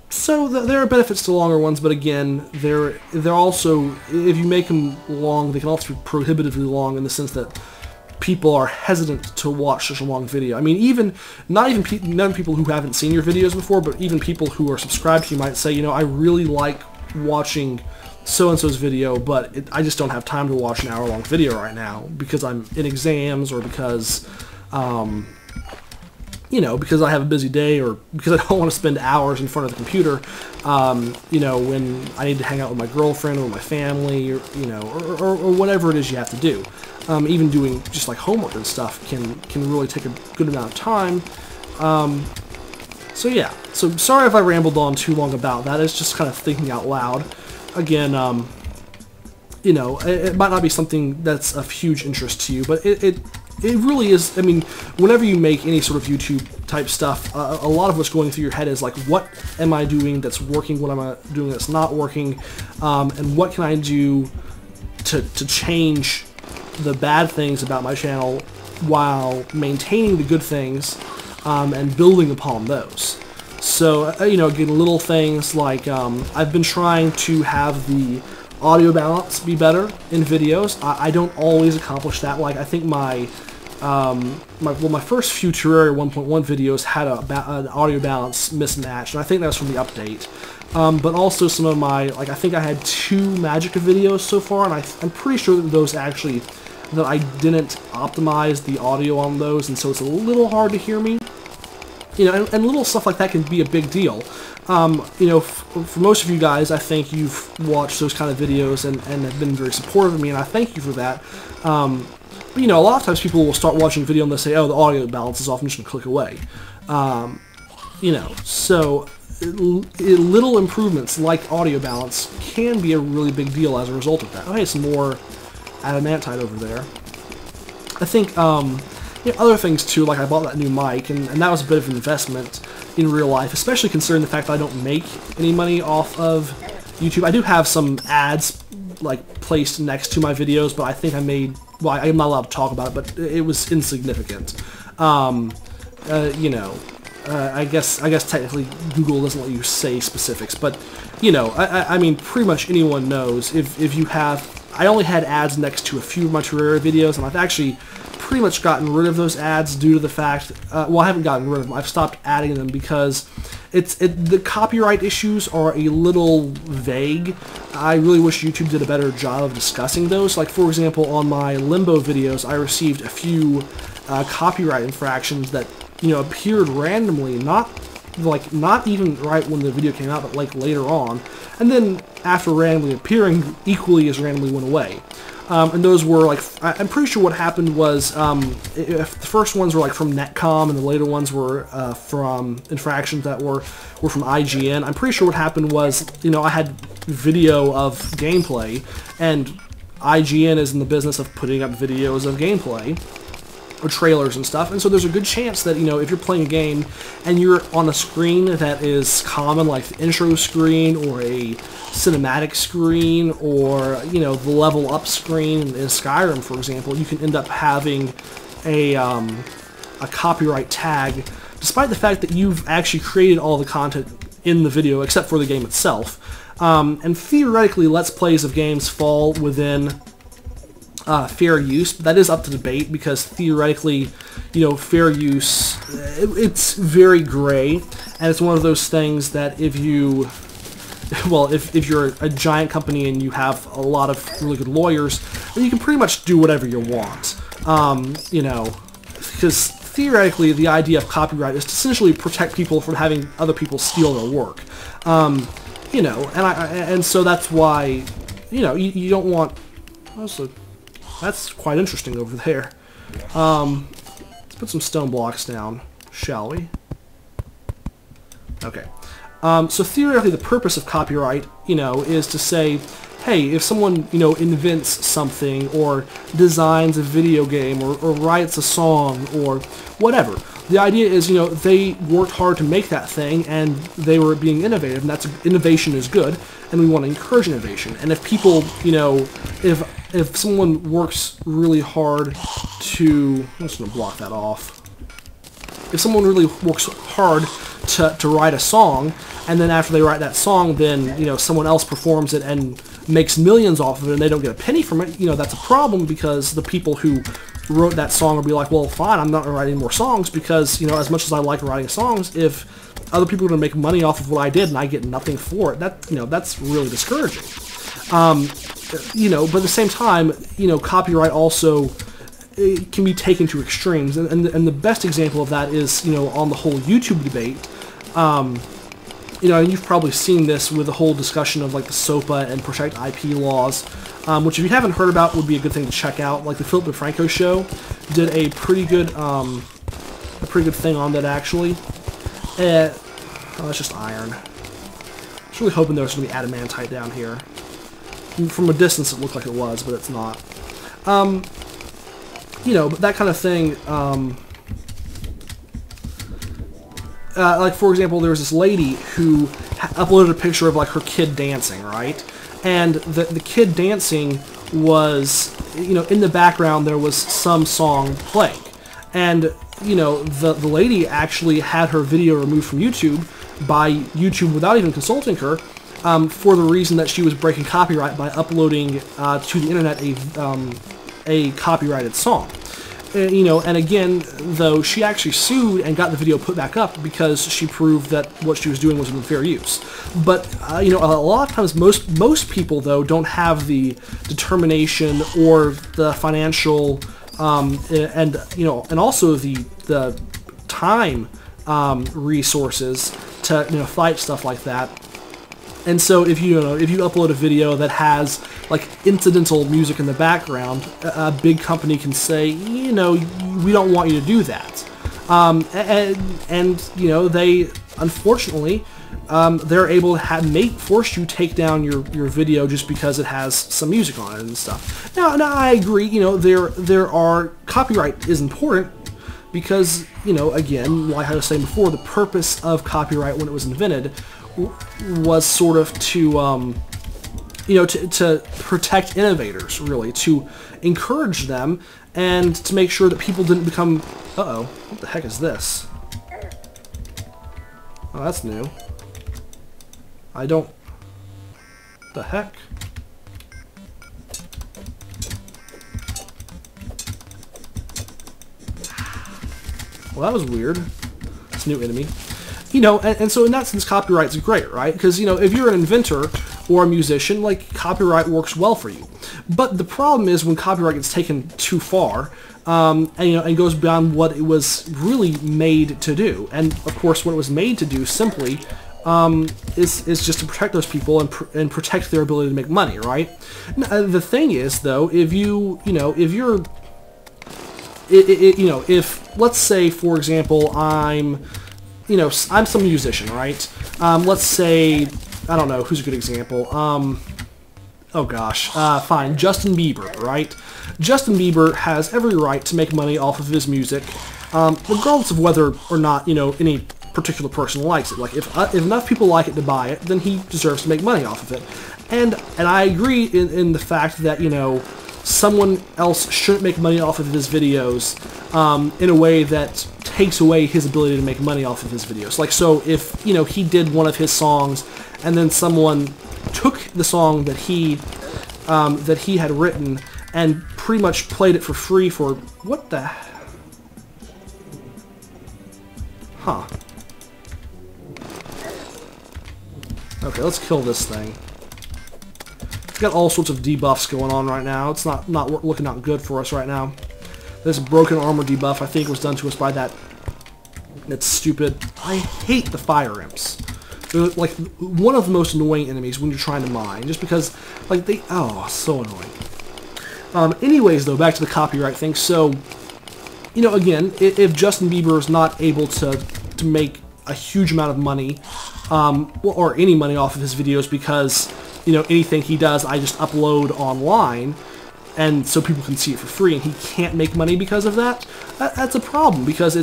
So there are benefits to longer ones, but again, they're also, if you make them long, they can also be prohibitively long in the sense that people are hesitant to watch such a long video. I mean, not even people who haven't seen your videos before, but even people who are subscribed to you might say, you know, I really like watching so-and-so's video, but I just don't have time to watch an hour-long video right now because I'm in exams, or because, you know, because I have a busy day, or because I don't want to spend hours in front of the computer, you know, when I need to hang out with my girlfriend or my family, or, you know, or whatever it is you have to do. Even doing just like homework and stuff can really take a good amount of time. So yeah, so sorry if I rambled on too long about that. It's just kind of thinking out loud. Again, you know, it might not be something that's of huge interest to you, but it really is. I mean, whenever you make any sort of YouTube type stuff, a lot of what's going through your head is like, what am I doing that's working? What am I doing that's not working? And what can I do to change the bad things about my channel while maintaining the good things, and building upon those. So, you know, again, little things like, I've been trying to have the audio balance be better in videos. I don't always accomplish that. Like, I think my first few Terraria 1.1 videos had an audio balance mismatch, and I think that was from the update. But also some of my, like, I think I had 2 Magicka videos so far, and I'm pretty sure that those actually, that I didn't optimize the audio on those, and so it's a little hard to hear me. You know, and little stuff like that can be a big deal. You know, for most of you guys, I think you've watched those kind of videos and have been very supportive of me, and I thank you for that. But, you know, a lot of times people will start watching a video and they'll say, oh, the audio balance is off, I'm just going to click away. You know, so little improvements like audio balance can be a really big deal as a result of that. Oh, hey, some more adamantite over there. I think, you know, other things too, like I bought that new mic, and that was a bit of an investment in real life, especially considering the fact that I don't make any money off of YouTube. I do have some ads, like, placed next to my videos, but I think I made, well, I'm not allowed to talk about it, but it was insignificant. You know, I guess technically Google doesn't let you say specifics, but, you know, I mean, pretty much anyone knows if you have, I only had ads next to a few of my Terraria videos, and I've actually pretty much gotten rid of those ads due to the fact, well, I haven't gotten rid of them, I've stopped adding them because the copyright issues are a little vague. I really wish YouTube did a better job of discussing those. Like, for example, on my Limbo videos, I received a few copyright infractions that, you know, appeared randomly, not even right when the video came out, but like later on, and then after randomly appearing, equally as randomly went away. And those were like, I'm pretty sure what happened was, if the first ones were like from Netcom, and the later ones were from infractions that were from IGN. I'm pretty sure what happened was, you know, I had video of gameplay, and IGN is in the business of putting up videos of gameplay, or trailers and stuff, and so there's a good chance that, you know, if you're playing a game and you're on a screen that is common, like the intro screen or a cinematic screen, or, you know, the level up screen in Skyrim, for example, you can end up having a copyright tag, despite the fact that you've actually created all the content in the video except for the game itself. And theoretically, Let's Plays of games fall within fair use, but that is up to debate, because theoretically, you know, fair use, it's very gray, and it's one of those things that if you, well, if you're a giant company and you have a lot of really good lawyers, then you can pretty much do whatever you want, you know, because theoretically the idea of copyright is to essentially protect people from having other people steal their work, you know, and so that's why, you know, you don't want, also, that's quite interesting over there. Let's put some stone blocks down, shall we? Okay. So theoretically, the purpose of copyright, you know, is to say, hey, if someone, you know, invents something, or designs a video game, or writes a song, or whatever, the idea is, you know, they worked hard to make that thing, and they were being innovative, and innovation is good, and we want to encourage innovation. And if people, you know, if someone works really hard to, I'm just going to block that off. If someone really works hard to write a song, and then after they write that song, then, you know, someone else performs it and makes millions off of it, and they don't get a penny from it, you know, that's a problem, because the people who wrote that song will be like, well, fine, I'm not going to write any more songs, because, you know, as much as I like writing songs, if other people are going to make money off of what I did and I get nothing for it, that, you know, that's really discouraging. You know, but at the same time, you know, copyright also, it can be taken to extremes, and the best example of that is, you know, on the whole YouTube debate. You know, and you've probably seen this with the whole discussion of like the SOPA and Protect IP laws, which if you haven't heard about would be a good thing to check out. Like the Philip DeFranco show did a pretty good thing on that, actually. Oh, that's just iron. I was really hoping there was going to be adamantite down here. From a distance it looked like it was, but it's not. You know, but that kind of thing, like, for example, there was this lady who uploaded a picture of, like, her kid dancing, right? And the kid dancing was, you know, in the background there was some song playing. And, you know, the lady actually had her video removed from YouTube by YouTube without even consulting her, for the reason that she was breaking copyright by uploading to the internet a copyrighted song. You know, and again, though, she actually sued and got the video put back up because she proved that what she was doing was in fair use. But you know, a lot of times, most people, though, don't have the determination or the financial and, you know, and also the time resources to fight stuff like that. And so if you upload a video that has like incidental music in the background, a big company can say, we don't want you to do that. And they unfortunately they're able to force you take down your video just because it has some music on it and stuff. Now I agree. There are copyright is important because again, like I was saying before, the purpose of copyright when it was invented was sort of to to protect innovators, really, to encourage them and to make sure that people didn't become. Uh-oh, what the heck is this? Oh, that's new. The heck? Well, that was weird. It's a new enemy. And so in that sense, copyright's great, right? Because, if you're an inventor or a musician, like, copyright works well for you. But the problem is when copyright gets taken too far, and goes beyond what it was really made to do. And, of course, what it was made to do simply is just to protect those people and protect their ability to make money, right? The thing is, though, if let's say, for example, I'm some musician, right? Let's say, I don't know, who's a good example? Oh gosh, fine, Justin Bieber, right? Justin Bieber has every right to make money off of his music, regardless of whether or not, any particular person likes it. Like, if enough people like it to buy it, then he deserves to make money off of it. And I agree in the fact that, someone else shouldn't make money off of his videos in a way that takes away his ability to make money off of his videos. Like, so if, he did one of his songs and then someone took the song that he had written and pretty much played it for free for, what the... Huh. Okay, let's kill this thing. We've got all sorts of debuffs going on right now. It's not looking out good for us right now. This broken armor debuff, I think, was done to us by that stupid... I hate the fire imps. They're like one of the most annoying enemies when you're trying to mine, just because, like, they... Oh, so annoying. Anyways, though, back to the copyright thing. So, again, if Justin Bieber is not able to make a huge amount of money, or any money off of his videos because, anything he does, I just upload online, and so people can see it for free, and he can't make money because of that, that's a problem, because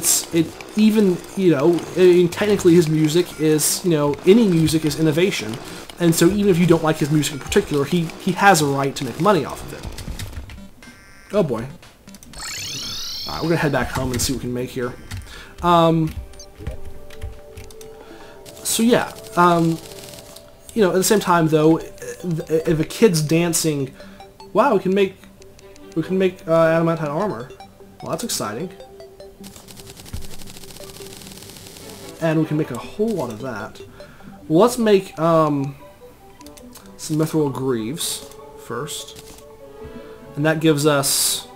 technically his music is, any music is innovation, and so even if you don't like his music in particular, he has a right to make money off of it. Oh boy. Alright, we're gonna head back home and see what we can make here. So yeah, at the same time though, if a kid's dancing, wow, we can make adamantine armor. Well, that's exciting. And we can make a whole lot of that. Well, let's make some Mythril greaves first. And that gives us...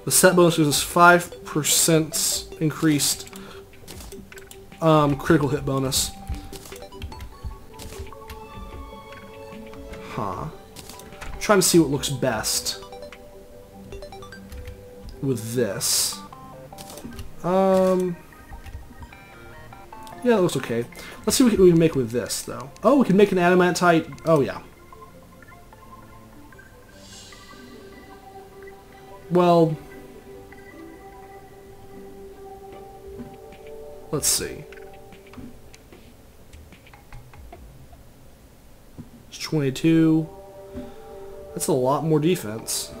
The set bonus gives us 5% increased critical hit bonus. Huh. I'm trying to see what looks best with this. Yeah, it looks okay. Let's see what we can make with this, though. Oh, we can make an adamantite... Oh, yeah. Well... Let's see. It's 22. That's a lot more defense.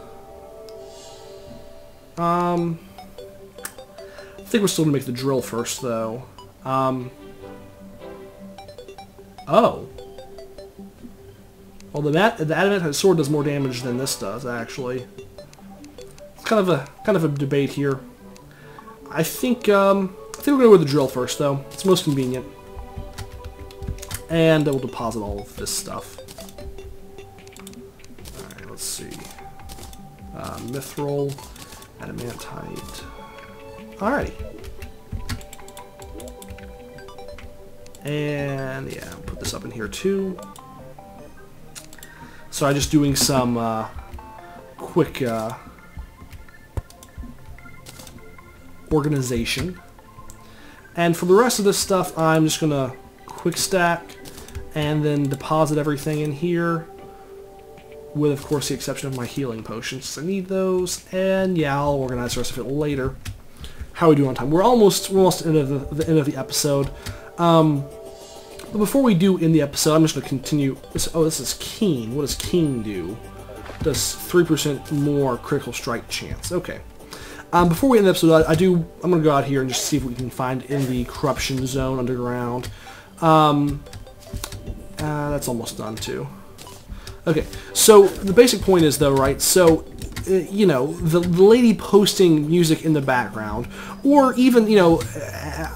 I think we're still gonna make the drill first, though. Oh. Well, the adamantite sword does more damage than this does, actually. It's kind of a debate here. I think we're gonna go with the drill first, though. It's most convenient. And we'll deposit all of this stuff. Alright, let's see. Mythril, adamantite. Alrighty. And yeah, I'll put this up in here too. So I'm just doing some quick organization. And for the rest of this stuff, I'm just going to quick stack and then deposit everything in here, with, of course, the exception of my healing potions. I need those, and yeah, I'll organize the rest of it later. How are we doing on time? We're almost at the end of the episode. But before we do in the episode, I'm just going to continue. Oh, this is Keen. What does Keen do? Does 3% more critical strike chance. Okay. Before we end the episode, I'm going to go out here and just see if we can find in the corruption zone underground. That's almost done too. Okay, so the basic point is though, right, so, you know, the lady posting music in the background, or even, you know,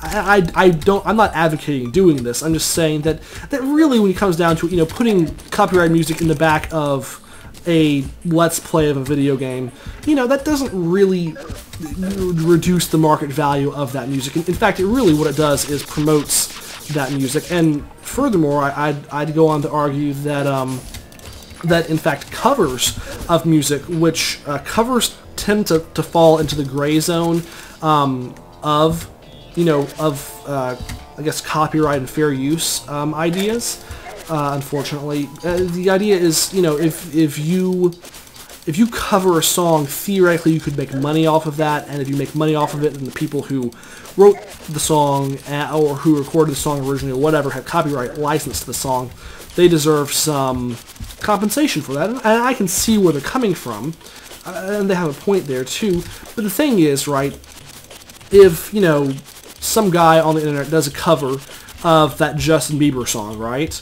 I'm not advocating doing this, I'm just saying that really when it comes down to, you know, putting copyrighted music in the back of a let's play of a video game, you know, that doesn't really reduce the market value of that music. In fact, it really, what it does is promotes that music, and furthermore, I'd go on to argue that, that in fact covers of music, which covers tend to fall into the gray zone of, you know, of I guess copyright and fair use ideas. Unfortunately, the idea is, you know, if you cover a song, theoretically you could make money off of that, and if you make money off of it, then the people who wrote the song or who recorded the song originally or whatever have copyright license to the song, they deserve some compensation for that, and I can see where they're coming from, and they have a point there too. But the thing is, right, if, you know, some guy on the internet does a cover of that Justin Bieber song, right,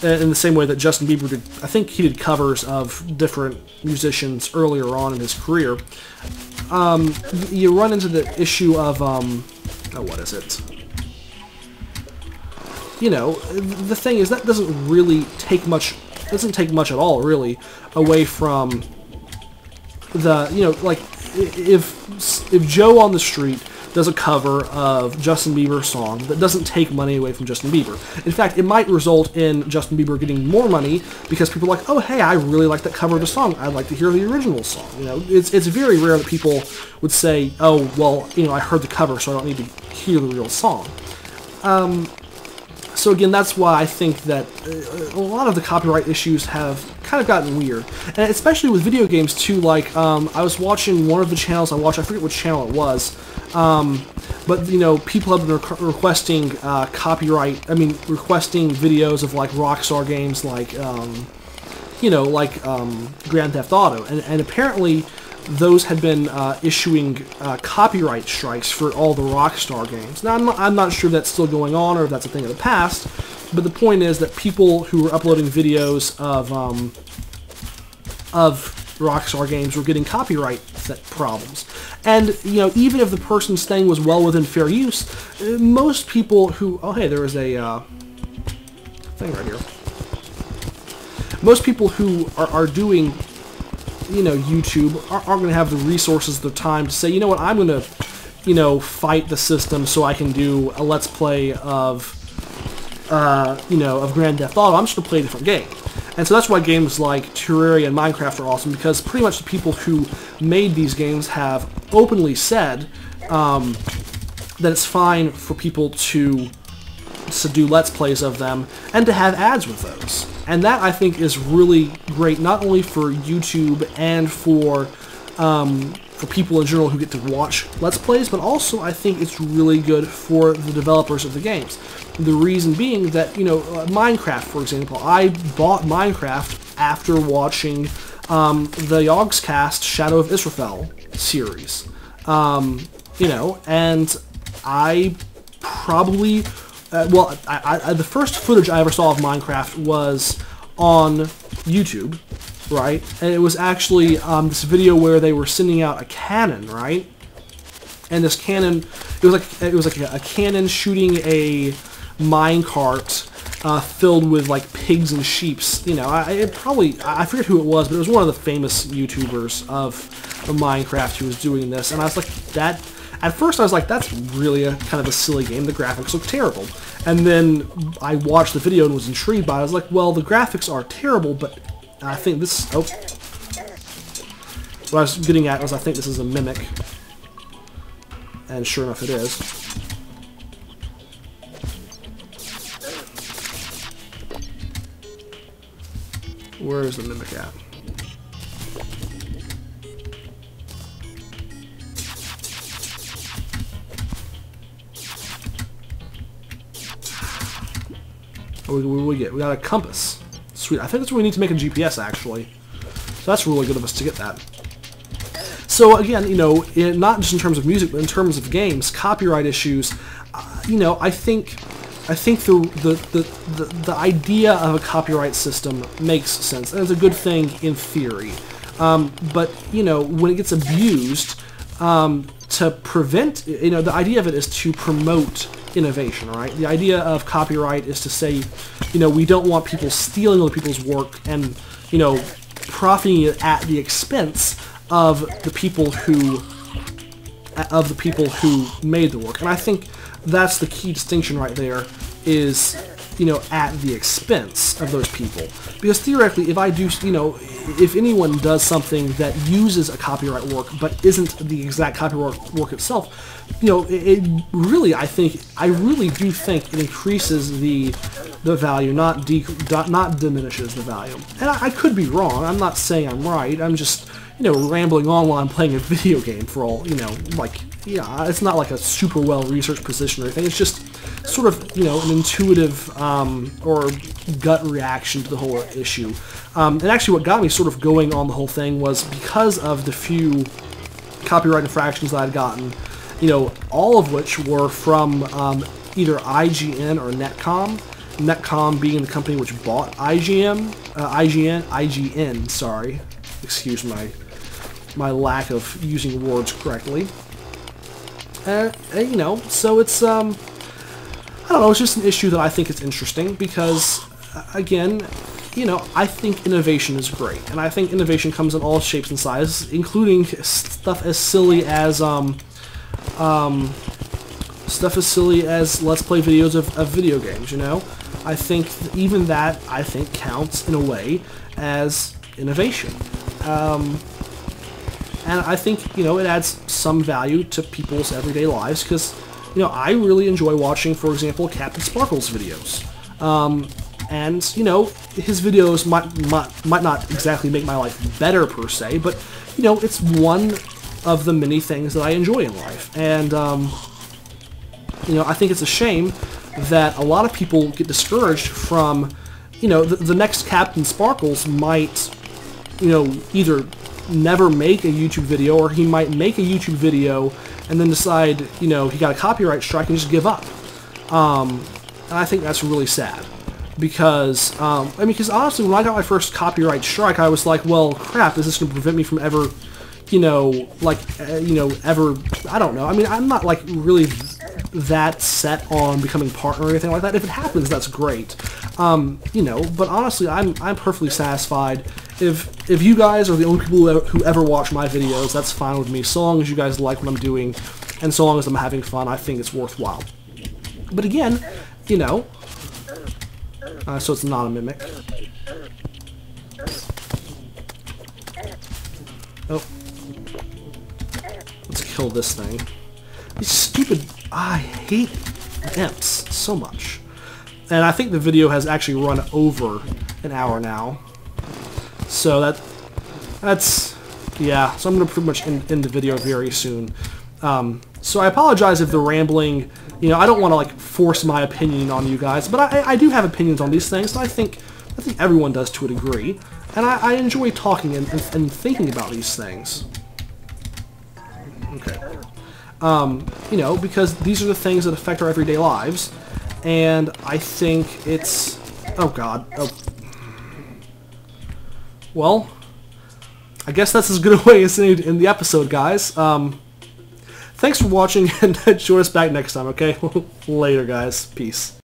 in the same way that Justin Bieber did, I think he did covers of different musicians earlier on in his career, you run into the issue of, oh, what is it? You know, the thing is, that doesn't really take much, at all, really, away from the, you know, like, if Joe on the street does a cover of Justin Bieber's song that doesn't take money away from Justin Bieber. In fact, it might result in Justin Bieber getting more money because people are like, oh, hey, I really like that cover of the song. I'd like to hear the original song. You know, it's very rare that people would say, oh, well, you know, I heard the cover, so I don't need to hear the real song. So again, that's why I think that a lot of the copyright issues have kind of gotten weird, and especially with video games too. Like, I was watching one of the channels I watched, I forget which channel it was, but you know, people have been requesting requesting videos of like Rockstar games, like you know, like Grand Theft Auto, and apparently those had been issuing copyright strikes for all the Rockstar games. Now, I'm not sure if that's still going on or if that's a thing of the past, but the point is that people who were uploading videos of Rockstar games were getting copyright problems. And, you know, even if the person's thing was well within fair use, most people who... Oh, hey, there is a thing right here. Most people who are doing, you know, YouTube aren't going to have the resources, the time to say, you know what, I'm going to, you know, fight the system so I can do a Let's Play of, you know, of Grand Theft Auto. I'm just going to play a different game. And so that's why games like Terraria and Minecraft are awesome, because pretty much the people who made these games have openly said that it's fine for people to do Let's Plays of them and to have ads with those. And that, I think, is really great, not only for YouTube and for people in general who get to watch Let's Plays, but also I think it's really good for the developers of the games. The reason being that, you know, Minecraft, for example, I bought Minecraft after watching the Yogscast Shadow of Israfel series. You know, and I probably... well, the first footage I ever saw of Minecraft was on YouTube, right? And it was actually this video where they were sending out a cannon, right? And this cannon, it was like a cannon shooting a minecart filled with like pigs and sheeps. You know, I forget who it was, but it was one of the famous YouTubers of Minecraft who was doing this, and I was like, that. At first I was like, that's really a kind of a silly game. The graphics look terrible. And then I watched the video and was intrigued by it. I was like, well, the graphics are terrible, but I think this... Oh. What I was getting at was I think this is a mimic. And sure enough it is. Where is the mimic at? What do we get? We got a compass. Sweet. I think that's what we need to make a GPS, actually. So that's really good of us to get that. So again, you know, not just in terms of music, but in terms of games, copyright issues. You know, I think the idea of a copyright system makes sense, and it's a good thing in theory. But you know, when it gets abused, to prevent, you know, the idea of it is to promote innovation, right? The idea of copyright is to say, you know, we don't want people stealing other people's work and, you know, profiting at the expense of the people who made the work. And I think that's the key distinction right there, is, you know, at the expense of those people. Because theoretically, if I do, you know, if anyone does something that uses a copyright work but isn't the exact copyright work itself, you know, it really, I really do think it increases the value, not diminishes the value. And I could be wrong. I'm not saying I'm right. I'm just, you know, rambling on while I'm playing a video game for all, you know, like, yeah, it's not like a super well-researched position or anything. It's just sort of, you know, an intuitive or gut reaction to the whole issue. And actually what got me sort of going on the whole thing was because of the few copyright infractions that I'd gotten, you know, all of which were from either IGN or Netcom. Netcom being the company which bought IGN, sorry. Excuse my lack of using words correctly. You know, so it's, I don't know, it's just an issue that I think is interesting because, again, you know, I think innovation is great, and I think innovation comes in all shapes and sizes, including stuff as silly as let's play videos of video games, you know? I think even that, I think, counts in a way as innovation. And I think, you know, it adds some value to people's everyday lives because, you know, I really enjoy watching, for example, Captain Sparkle's videos. And, you know, his videos might not exactly make my life better per se, but, you know, it's one of the many things that I enjoy in life. And, you know, I think it's a shame that a lot of people get discouraged from, you know, the next Captain Sparkles might, you know, either never make a YouTube video, or he might make a YouTube video and then decide, you know, he got a copyright strike and just give up. And I think that's really sad. Because, I mean, because honestly, when I got my first copyright strike, I was like, well, crap, is this going to prevent me from ever, you know, like, you know, ever, I don't know. I mean, I'm not, like, really that set on becoming partner or anything like that. If it happens, that's great. You know, but honestly, I'm perfectly satisfied. If you guys are the only people who ever watch my videos, that's fine with me. So long as you guys like what I'm doing, and so long as I'm having fun, I think it's worthwhile. But again, you know, so it's not a mimic. Oh. Let's kill this thing. These stupid... I hate imps so much. And I think the video has actually run over an hour now. So that's... yeah, so I'm going to pretty much end the video very soon. So I apologize if the rambling... You know, I don't want to, like, force my opinion on you guys, but I do have opinions on these things, and I think everyone does to a degree. And I enjoy talking and thinking about these things. Okay. You know, because these are the things that affect our everyday lives, and I think it's... oh god. Oh. Well, I guess that's as good a way as any to end the episode, guys. Thanks for watching, and join us back next time, okay? Later, guys. Peace.